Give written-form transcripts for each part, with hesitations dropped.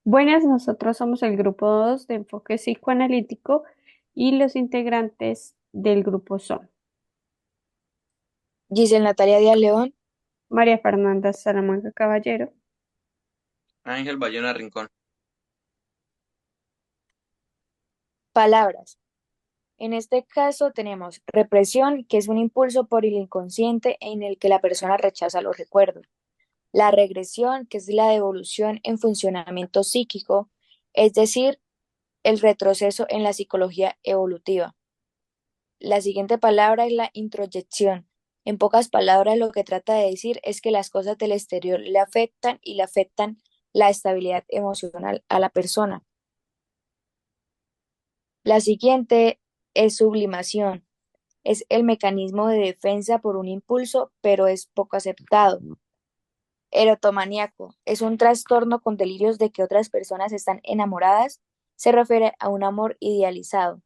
Buenas, nosotros somos el grupo 2 de enfoque psicoanalítico y los integrantes del grupo son Giselle Natalia Díaz León. María Fernanda Salamanca Caballero, Ángel Bayona Rincón. Palabras. En este caso tenemos represión, que es un impulso por el inconsciente en el que la persona rechaza los recuerdos. La regresión, que es la devolución en funcionamiento psíquico, es decir, el retroceso en la psicología evolutiva. La siguiente palabra es la introyección. En pocas palabras, lo que trata de decir es que las cosas del exterior le afectan y le afectan la estabilidad emocional a la persona. La siguiente es sublimación. Es el mecanismo de defensa por un impulso, pero es poco aceptado. Erotomaníaco es un trastorno con delirios de que otras personas están enamoradas. Se refiere a un amor idealizado.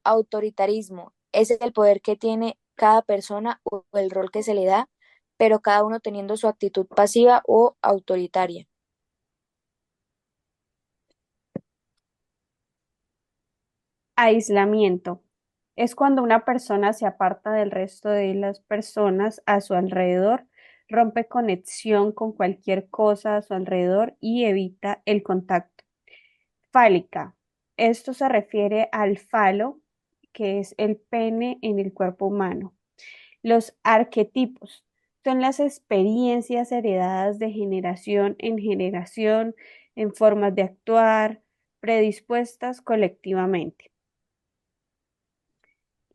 Autoritarismo es el poder que tiene cada persona o el rol que se le da, pero cada uno teniendo su actitud pasiva o autoritaria. aislamiento. Es cuando una persona se aparta del resto de las personas a su alrededor, rompe conexión con cualquier cosa a su alrededor y evita el contacto. Fálica. Esto se refiere al falo, que es el pene en el cuerpo humano. Los arquetipos son las experiencias heredadas de generación en generación en formas de actuar predispuestas colectivamente.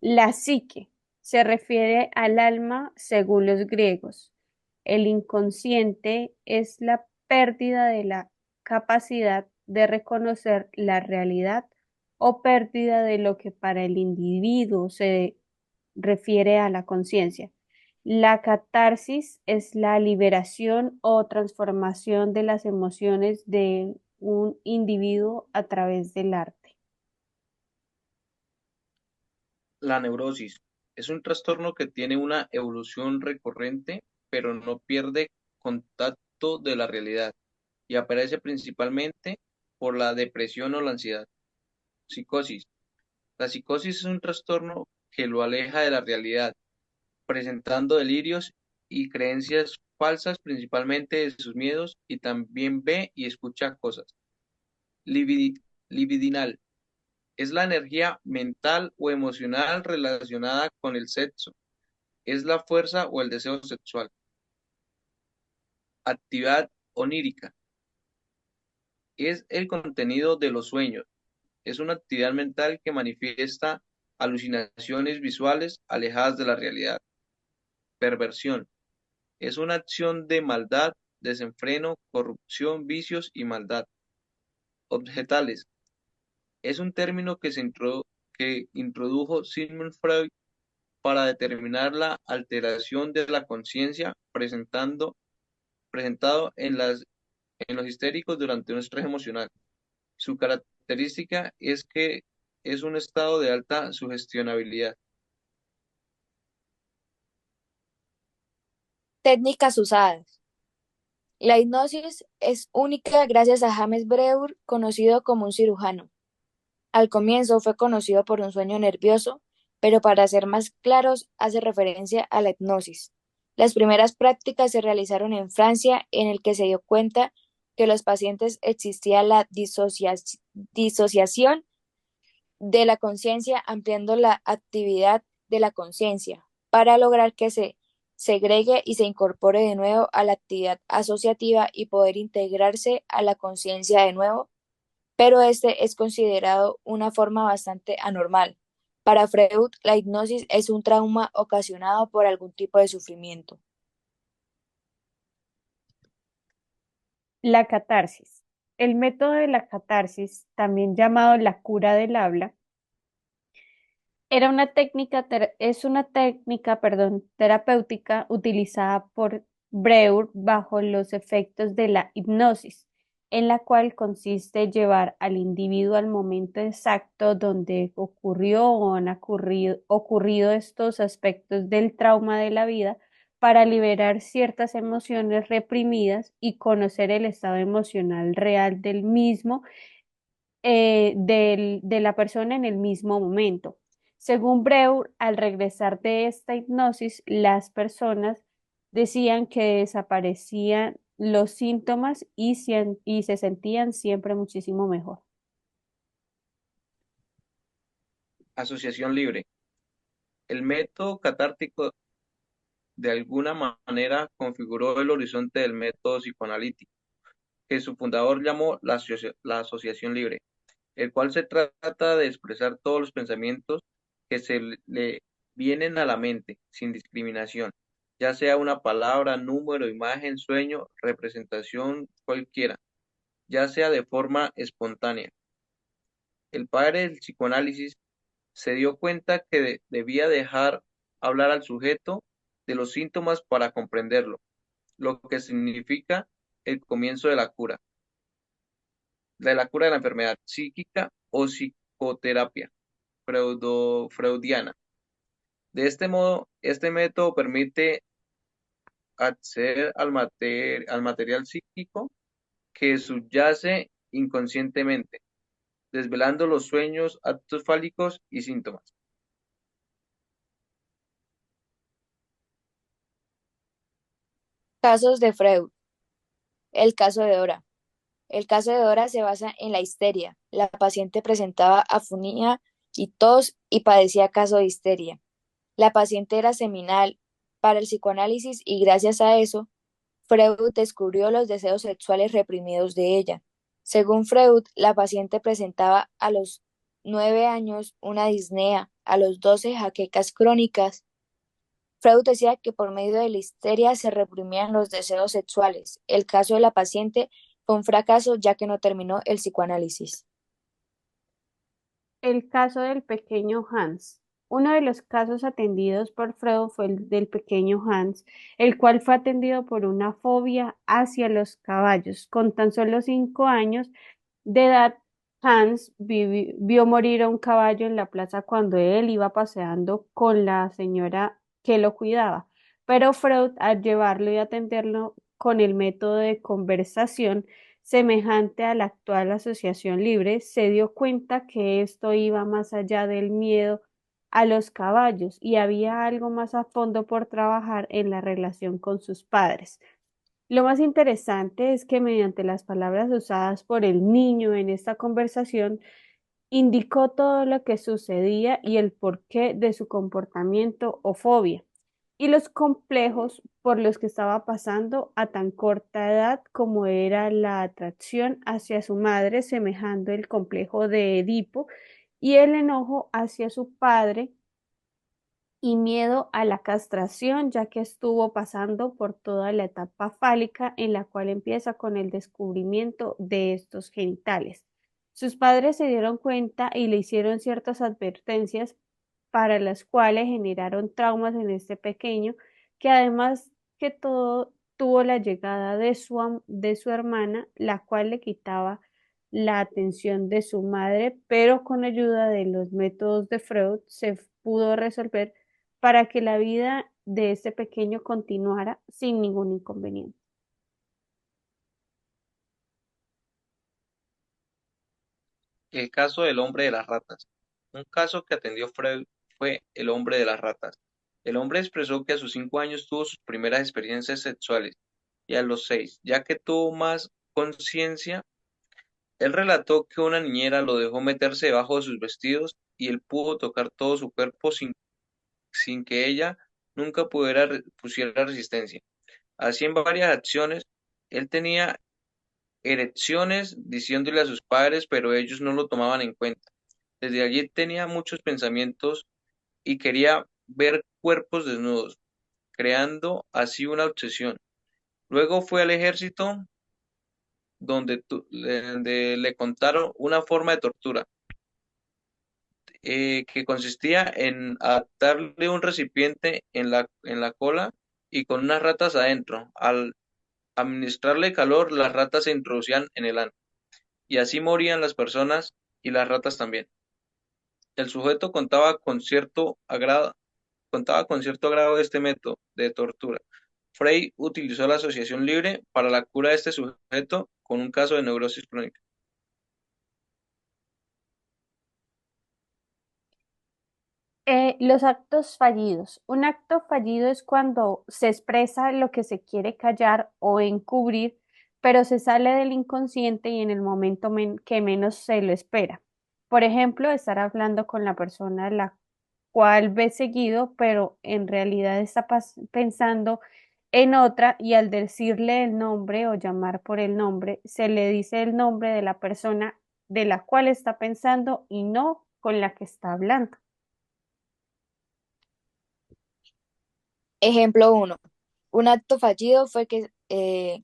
La psique se refiere al alma según los griegos. El inconsciente es la pérdida de la capacidad de reconocer la realidad o pérdida de lo que para el individuo se refiere a la conciencia. La catarsis es la liberación o transformación de las emociones de un individuo a través del arte. La neurosis es un trastorno que tiene una evolución recurrente, pero no pierde contacto de la realidad y aparece principalmente por la depresión o la ansiedad. Psicosis. La psicosis es un trastorno que lo aleja de la realidad, presentando delirios y creencias falsas principalmente de sus miedos y también ve y escucha cosas. Libidinal. Es la energía mental o emocional relacionada con el sexo. Es la fuerza o el deseo sexual. Actividad onírica. Es el contenido de los sueños. Es una actividad mental que manifiesta alucinaciones visuales alejadas de la realidad. Perversión. Es una acción de maldad, desenfreno, corrupción, vicios y maldad. Objetales. Es un término que introdujo Sigmund Freud para determinar la alteración de la conciencia presentado en los histéricos durante un estrés emocional. Su característica es que es un estado de alta sugestionabilidad. Técnicas usadas. La hipnosis es única gracias a James Breuer, conocido como un cirujano. Al comienzo fue conocido por un sueño nervioso, pero para ser más claros, hace referencia a la hipnosis. Las primeras prácticas se realizaron en Francia, en el que se dio cuenta que los pacientes existía la disociación de la conciencia, ampliando la actividad de la conciencia para lograr que se segregue y se incorpore de nuevo a la actividad asociativa y poder integrarse a la conciencia de nuevo, pero este es considerado una forma bastante anormal. Para Freud, la hipnosis es un trauma ocasionado por algún tipo de sufrimiento. La catarsis. El método de la catarsis, también llamado la cura del habla, es una técnica, perdón, terapéutica utilizada por Breuer bajo los efectos de la hipnosis, en la cual consiste llevar al individuo al momento exacto donde ocurrió o han ocurrido estos aspectos del trauma de la vida para liberar ciertas emociones reprimidas y conocer el estado emocional real del mismo, de la persona en el mismo momento. Según Breuer, al regresar de esta hipnosis, las personas decían que desaparecían los síntomas y se sentían siempre muchísimo mejor. Asociación libre. El método catártico de alguna manera configuró el horizonte del método psicoanalítico, que su fundador llamó la asociación libre, el cual se trata de expresar todos los pensamientos que le vienen a la mente, sin discriminación, ya sea una palabra, número, imagen, sueño, representación, cualquiera, ya sea de forma espontánea. El padre del psicoanálisis se dio cuenta que debía dejar hablar al sujeto de los síntomas para comprenderlo, lo que significa el comienzo de la cura de la enfermedad psíquica o psicoterapia freudiana. De este modo, este método permite acceder al material psíquico que subyace inconscientemente, desvelando los sueños, actos fálicos y síntomas. Casos de Freud. El caso de Dora. El caso de Dora se basa en la histeria. La paciente presentaba afonía y tos y padecía caso de histeria. La paciente era seminal para el psicoanálisis y gracias a eso, Freud descubrió los deseos sexuales reprimidos de ella. Según Freud, la paciente presentaba a los 9 años una disnea, a los 12 jaquecas crónicas. Freud decía que por medio de la histeria se reprimían los deseos sexuales. El caso de la paciente fue un fracaso ya que no terminó el psicoanálisis. El caso del pequeño Hans. Uno de los casos atendidos por Freud fue el del pequeño Hans, el cual fue atendido por una fobia hacia los caballos. Con tan solo 5 años de edad, Hans vio morir a un caballo en la plaza cuando él iba paseando con la señora que lo cuidaba. Pero Freud, al llevarlo y atenderlo con el método de conversación, semejante a la actual asociación libre, se dio cuenta que esto iba más allá del miedo a los caballos y había algo más a fondo por trabajar en la relación con sus padres. Lo más interesante es que mediante las palabras usadas por el niño en esta conversación, indicó todo lo que sucedía y el porqué de su comportamiento o fobia, y los complejos por los que estaba pasando a tan corta edad como era la atracción hacia su madre, semejando el complejo de Edipo, y el enojo hacia su padre y miedo a la castración, ya que estuvo pasando por toda la etapa fálica en la cual empieza con el descubrimiento de estos genitales. Sus padres se dieron cuenta y le hicieron ciertas advertencias para las cuales generaron traumas en este pequeño, que además que todo tuvo la llegada de su hermana, la cual le quitaba la atención de su madre, pero con ayuda de los métodos de Freud se pudo resolver para que la vida de este pequeño continuara sin ningún inconveniente. El caso del hombre de las ratas. Un caso que atendió Freud fue el hombre de las ratas. El hombre expresó que a sus 5 años tuvo sus primeras experiencias sexuales y a los 6, ya que tuvo más conciencia, él relató que una niñera lo dejó meterse debajo de sus vestidos y él pudo tocar todo su cuerpo sin que ella nunca pusiera resistencia. Así en varias acciones, él tenía erecciones diciéndole a sus padres, pero ellos no lo tomaban en cuenta. Desde allí tenía muchos pensamientos y quería ver cuerpos desnudos, creando así una obsesión. Luego fue al ejército donde le contaron una forma de tortura, que consistía en adaptarle un recipiente en la cola y con unas ratas adentro. Al administrarle calor, las ratas se introducían en el ano y así morían las personas y las ratas también. El sujeto contaba con cierto agrado de este método de tortura, Frey utilizó la asociación libre para la cura de este sujeto con un caso de neurosis crónica. Los actos fallidos. Un acto fallido es cuando se expresa lo que se quiere callar o encubrir, pero se sale del inconsciente y en el momento que menos se lo espera. Por ejemplo, estar hablando con la persona a la cual ve seguido, pero en realidad está pensando en otra y al decirle el nombre o llamar por el nombre, se le dice el nombre de la persona de la cual está pensando y no con la que está hablando. Ejemplo uno. Un acto fallido fue que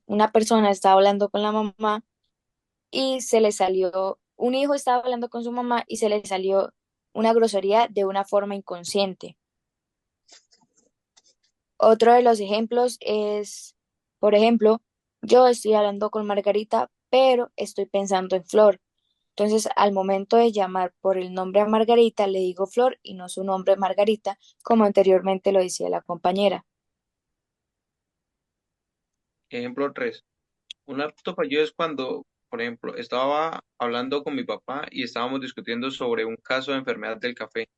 una persona estaba hablando con la mamá y se le salió, un hijo estaba hablando con su mamá y se le salió una grosería de una forma inconsciente. Otro de los ejemplos es, por ejemplo, yo estoy hablando con Margarita, pero estoy pensando en Flor. Entonces, al momento de llamar por el nombre a Margarita, le digo Flor y no su nombre Margarita, como anteriormente lo decía la compañera. Ejemplo 3. Un acto fallido es cuando, por ejemplo, estaba hablando con mi papá y estábamos discutiendo sobre un caso de enfermedad del café.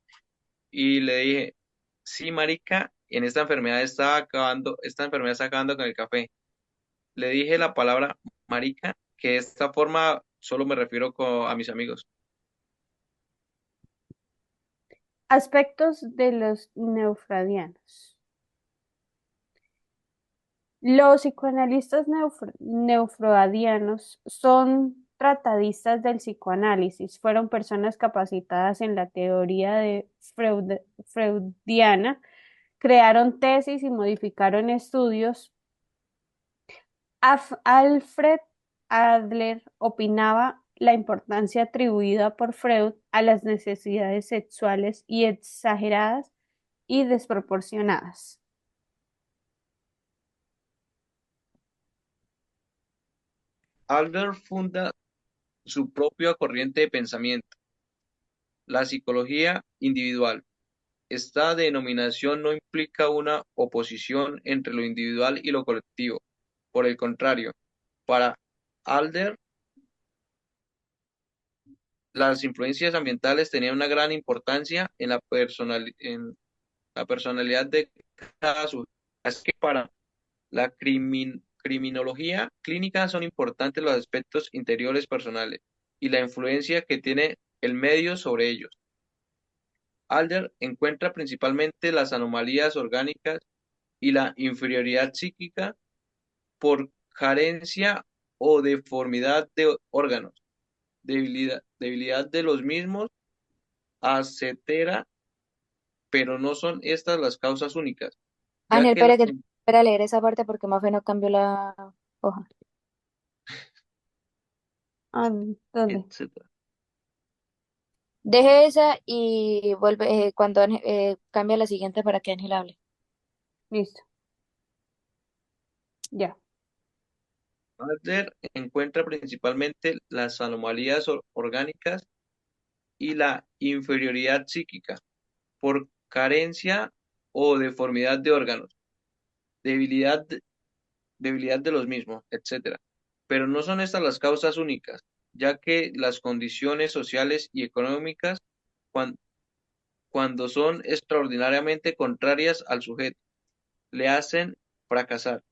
Y le dije, sí, marica, en esta enfermedad está acabando con el café. Le dije la palabra marica, que de esta forma solo me refiero a mis amigos. Aspectos de los neufradianos. Los psicoanalistas neufrodianos son tratadistas del psicoanálisis. Fueron personas capacitadas en la teoría de freudiana, crearon tesis y modificaron estudios. Alfred Adler opinaba la importancia atribuida por Freud a las necesidades sexuales y exageradas y desproporcionadas. Adler funda su propia corriente de pensamiento, la psicología individual. Esta denominación no implica una oposición entre lo individual y lo colectivo. Por el contrario, para Adler, las influencias ambientales tenían una gran importancia en la personalidad de cada sujeto. Así que para la criminología clínica son importantes los aspectos interiores personales y la influencia que tiene el medio sobre ellos. Adler encuentra principalmente las anomalías orgánicas y la inferioridad psíquica por carencia o deformidad de órganos, debilidad de los mismos, etcétera, pero no son estas las causas únicas, ya Ángel, que espera que espera leer esa parte porque Mafe no cambió la hoja. Ah, ¿dónde? etcétera. Deje esa y vuelve cuando cambia la siguiente para que Ángel hable. Listo, ya. Adler encuentra principalmente las anomalías orgánicas y la inferioridad psíquica por carencia o deformidad de órganos, debilidad, debilidad de los mismos, etcétera. Pero no son estas las causas únicas, ya que las condiciones sociales y económicas, cuan- cuando son extraordinariamente contrarias al sujeto, le hacen fracasar,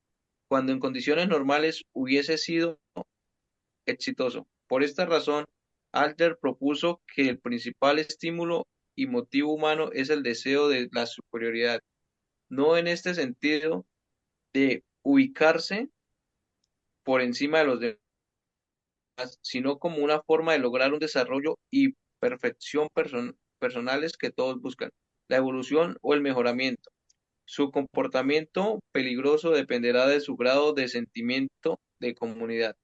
cuando en condiciones normales hubiese sido exitoso. Por esta razón, Adler propuso que el principal estímulo y motivo humano es el deseo de la superioridad, no en este sentido de ubicarse por encima de los demás, sino como una forma de lograr un desarrollo y perfección personales que todos buscan, la evolución o el mejoramiento. Su comportamiento peligroso dependerá de su grado de sentimiento de comunidad.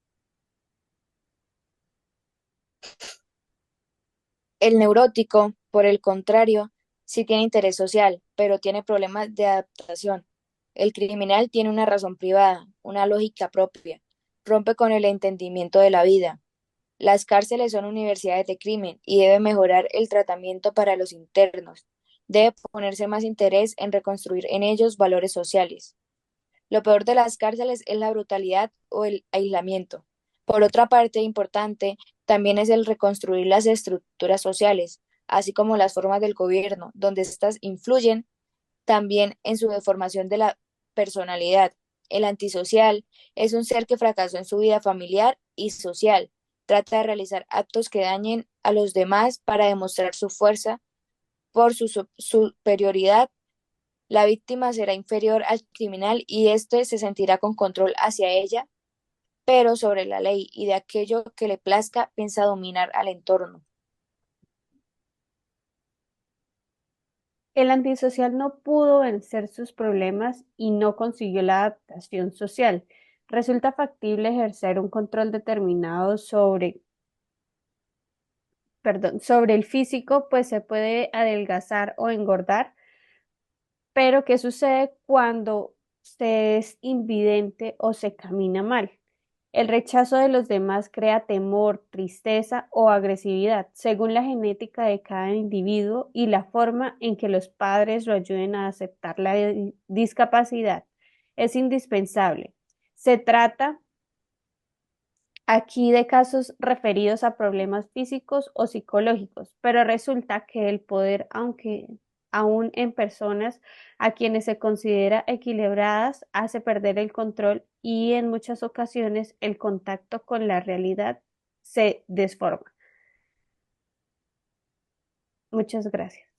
El neurótico, por el contrario, sí tiene interés social, pero tiene problemas de adaptación. El criminal tiene una razón privada, una lógica propia, rompe con el entendimiento de la vida. Las cárceles son universidades de crimen y debe mejorar el tratamiento para los internos. Debe ponerse más interés en reconstruir en ellos valores sociales. Lo peor de las cárceles es la brutalidad o el aislamiento. Por otra parte, importante también es el reconstruir las estructuras sociales, así como las formas del gobierno, donde éstas influyen también en su deformación de la personalidad. El antisocial es un ser que fracasó en su vida familiar y social. Trata de realizar actos que dañen a los demás para demostrar su fuerza por su superioridad. La víctima será inferior al criminal y éste se sentirá con control hacia ella, pero sobre la ley y de aquello que le plazca piensa dominar al entorno. El antisocial no pudo vencer sus problemas y no consiguió la adaptación social. Resulta factible ejercer un control determinado sobre el físico, pues se puede adelgazar o engordar, pero ¿qué sucede cuando se es invidente o se camina mal? El rechazo de los demás crea temor, tristeza o agresividad, según la genética de cada individuo y la forma en que los padres lo ayuden a aceptar la discapacidad. Es indispensable. Se trata aquí de casos referidos a problemas físicos o psicológicos, pero resulta que el poder, aunque aún en personas a quienes se considera equilibradas, hace perder el control y en muchas ocasiones el contacto con la realidad se desforma. Muchas gracias.